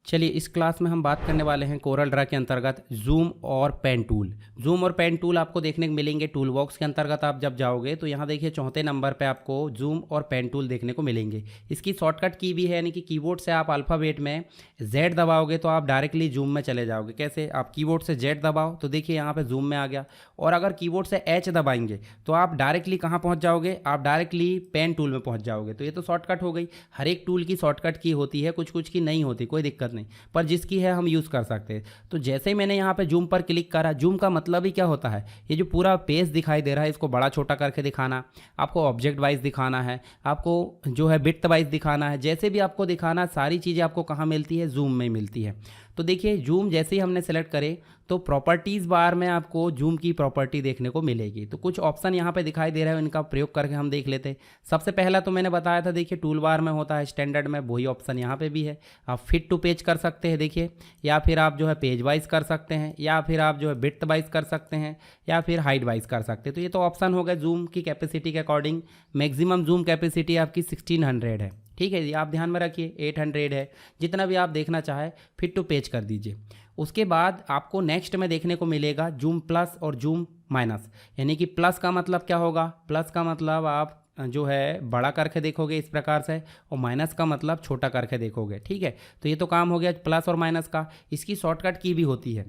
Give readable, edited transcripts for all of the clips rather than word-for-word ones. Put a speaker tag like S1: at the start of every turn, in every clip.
S1: चलिए इस क्लास में हम बात करने वाले हैं कोरल ड्रा के अंतर्गत जूम और पेन टूल। जूम और पेन टूल आपको देखने को मिलेंगे टूल बॉक्स के अंतर्गत। आप जब जाओगे तो यहाँ देखिए चौथे नंबर पे आपको जूम और पेन टूल देखने को मिलेंगे। इसकी शॉर्टकट की भी है, यानी कि कीबोर्ड से आप अल्फ़ाबेट में Z दबाओगे तो आप डायरेक्टली जूम में चले जाओगे। कैसे? आप कीबोर्ड से Z दबाओ तो देखिए यहाँ पर जूम में आ गया, और अगर कीबोर्ड से H दबाएंगे तो आप डायरेक्टली कहाँ पहुँच जाओगे? आप डायरेक्टली पेन टूल में पहुँच जाओगे। तो ये तो शॉर्टकट हो गई। हर एक टूल की शॉर्टकट की होती है, कुछ कुछ की नहीं होती, कोई दिक्कत नहीं, पर जिसकी है हम यूज़ कर सकते हैं। तो जैसे ही मैंने यहाँ पे जूम पर क्लिक करा, जूम का मतलब ही क्या होता है? ये जो पूरा पेज दिखाई दे रहा है इसको बड़ा छोटा करके दिखाना, आपको ऑब्जेक्ट वाइज दिखाना है, आपको जो है बिट वाइज दिखाना है, जैसे भी आपको दिखाना, सारी चीज़ें आपको कहाँ मिलती है? जूम में मिलती है। तो देखिए जूम जैसे ही हमने सेलेक्ट करे तो प्रॉपर्टीज़ बार में आपको जूम की प्रॉपर्टी देखने को मिलेगी। तो कुछ ऑप्शन यहाँ पे दिखाई दे रहा है, इनका प्रयोग करके हम देख लेते हैं। सबसे पहला तो मैंने बताया था, देखिए टूल बार में होता है स्टैंडर्ड में, वही ऑप्शन यहाँ पे भी है। आप फिट टू पेज कर सकते हैं देखिए, या फिर आप जो है पेज वाइज कर सकते हैं, या फिर आप जो है बिट वाइज कर सकते हैं, या फिर हाइट वाइज कर सकते हैं। तो ये तो ऑप्शन हो गए जूम की कैपेसिटी के अकॉर्डिंग। मैक्सिमम जूम कैपेसिटी आपकी 1600 है, ठीक है जी, आप ध्यान में रखिए। 800 है, जितना भी आप देखना चाहे फिट टू पेज कर दीजिए। उसके बाद आपको नेक्स्ट में देखने को मिलेगा जूम प्लस और जूम माइनस। यानी कि प्लस का मतलब क्या होगा? प्लस का मतलब आप जो है बड़ा करके देखोगे इस प्रकार से, और माइनस का मतलब छोटा करके देखोगे, ठीक है। तो ये तो काम हो गया प्लस और माइनस का। इसकी शॉर्टकट की भी होती है।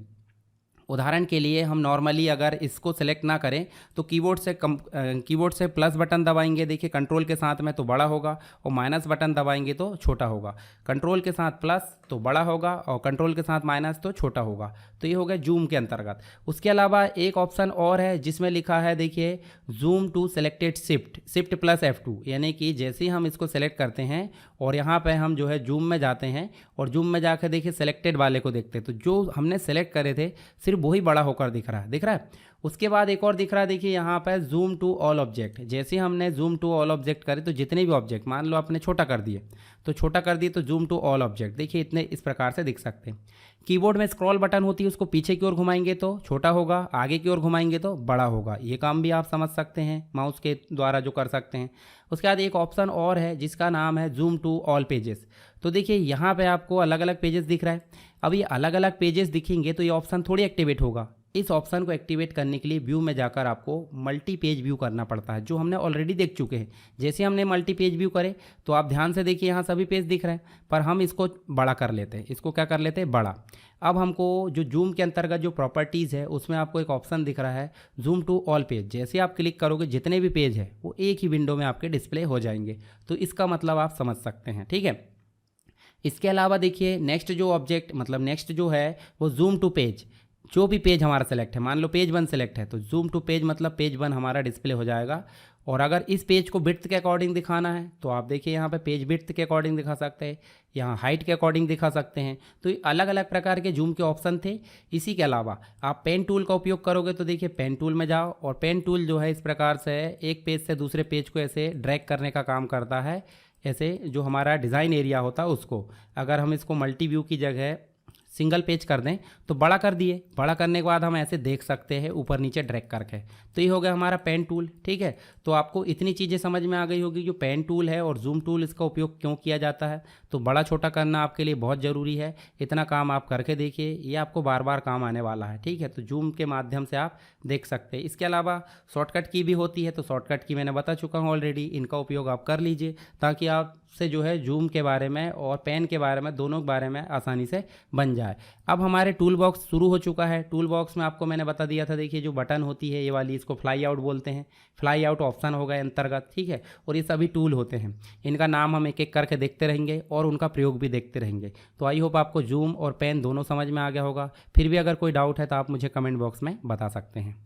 S1: उदाहरण के लिए हम नॉर्मली अगर इसको सेलेक्ट ना करें तो कीबोर्ड से प्लस बटन दबाएंगे, देखिए कंट्रोल के साथ में, तो बड़ा होगा, और माइनस बटन दबाएंगे तो छोटा होगा। कंट्रोल के साथ प्लस तो बड़ा होगा, और कंट्रोल के साथ माइनस तो छोटा होगा। तो ये हो गया जूम के अंतर्गत। उसके अलावा एक ऑप्शन और है जिसमें लिखा है, देखिए zoom to selected shift plus F2, यानी कि जैसे ही हम इसको सेलेक्ट करते हैं और यहाँ पे हम जो है जूम में जाते हैं, और जूम में जाकर देखिए सेलेक्टेड वाले को देखते हैं, तो जो हमने सेलेक्ट करे थे सिर्फ वही बड़ा होकर दिख रहा है। उसके बाद एक और दिख रहा है, देखिए यहाँ पर जूम टू ऑल ऑब्जेक्ट। जैसे हमने जूम टू ऑल ऑब्जेक्ट करे तो जितने भी ऑब्जेक्ट, मान लो आपने छोटा कर दिए तो छोटा कर दिए, तो जूम टू ऑल ऑब्जेक्ट देखिए इतने इस प्रकार से दिख सकते हैं। कीबोर्ड में स्क्रॉल बटन होती है, उसको पीछे की ओर घुमाएंगे तो छोटा होगा, आगे की ओर घुमाएंगे तो बड़ा होगा। ये काम भी आप समझ सकते हैं माउस के द्वारा जो कर सकते हैं। उसके बाद एक ऑप्शन और है जिसका नाम है जूम टू ऑल पेजेस। तो देखिए यहाँ पे आपको अलग अलग पेजेस दिख रहा है। अब ये अलग अलग पेजेस दिखेंगे तो ये ऑप्शन थोड़ी एक्टिवेट होगा। इस ऑप्शन को एक्टिवेट करने के लिए व्यू में जाकर आपको मल्टी पेज व्यू करना पड़ता है, जो हमने ऑलरेडी देख चुके हैं। जैसे हमने मल्टी पेज व्यू करे तो आप ध्यान से देखिए यहाँ सभी पेज दिख रहे हैं, पर हम इसको बड़ा कर लेते हैं। इसको क्या कर लेते हैं? बड़ा। अब हमको जो जूम के अंतर्गत जो प्रॉपर्टीज़ है उसमें आपको एक ऑप्शन दिख रहा है जूम टू ऑल पेज। जैसे आप क्लिक करोगे जितने भी पेज है वो एक ही विंडो में आपके डिस्प्ले हो जाएंगे। तो इसका मतलब आप समझ सकते हैं, ठीक है। इसके अलावा देखिए नेक्स्ट जो ऑब्जेक्ट, मतलब नेक्स्ट जो है वो जूम टू पेज। जो भी पेज हमारा सेलेक्ट है, मान लो पेज 1 सेलेक्ट है तो जूम टू पेज मतलब पेज 1 हमारा डिस्प्ले हो जाएगा। और अगर इस पेज को विड्थ के अकॉर्डिंग दिखाना है तो आप देखिए यहाँ पे पेज विड्थ के अकॉर्डिंग दिखा सकते हैं, यहाँ हाइट के अकॉर्डिंग दिखा सकते हैं। तो ये अलग अलग प्रकार के जूम के ऑप्शन थे। इसी के अलावा आप पेन टूल का उपयोग करोगे तो देखिए पेन टूल में जाओ, और पेन टूल जो है इस प्रकार से एक पेज से दूसरे पेज को ऐसे ड्रैग करने का काम करता है। ऐसे जो हमारा डिज़ाइन एरिया होता है उसको, अगर हम इसको मल्टी व्यू की जगह सिंगल पेज कर दें तो बड़ा कर दिए। बड़ा करने के बाद हम ऐसे देख सकते हैं ऊपर नीचे ड्रैग करके। तो ये हो गया हमारा पेन टूल, ठीक है। तो आपको इतनी चीज़ें समझ में आ गई होगी जो पेन टूल है और जूम टूल, इसका उपयोग क्यों किया जाता है। तो बड़ा छोटा करना आपके लिए बहुत ज़रूरी है। इतना काम आप करके देखिए, ये आपको बार बार काम आने वाला है, ठीक है। तो जूम के माध्यम से आप देख सकते हैं। इसके अलावा शॉर्टकट की भी होती है, तो शॉर्टकट की मैंने बता चुका हूँ ऑलरेडी। इनका उपयोग आप कर लीजिए ताकि आपसे जो है जूम के बारे में और पेन के बारे में, दोनों के बारे में आसानी से बन जाए। अब हमारे टूल बॉक्स शुरू हो चुका है। टूल बॉक्स में आपको मैंने बता दिया था, देखिए जो बटन होती है ये वाली, इसको फ्लाई आउट बोलते हैं। फ्लाई आउट ऑप्शन होगा अंतर्गत, ठीक है। और ये सभी टूल होते हैं, इनका नाम हम एक एक करके देखते रहेंगे और उनका प्रयोग भी देखते रहेंगे। तो आई होप आपको जूम और पेन दोनों समझ में आ गया होगा। फिर भी अगर कोई डाउट है तो आप मुझे कमेंट बॉक्स में बता सकते हैं।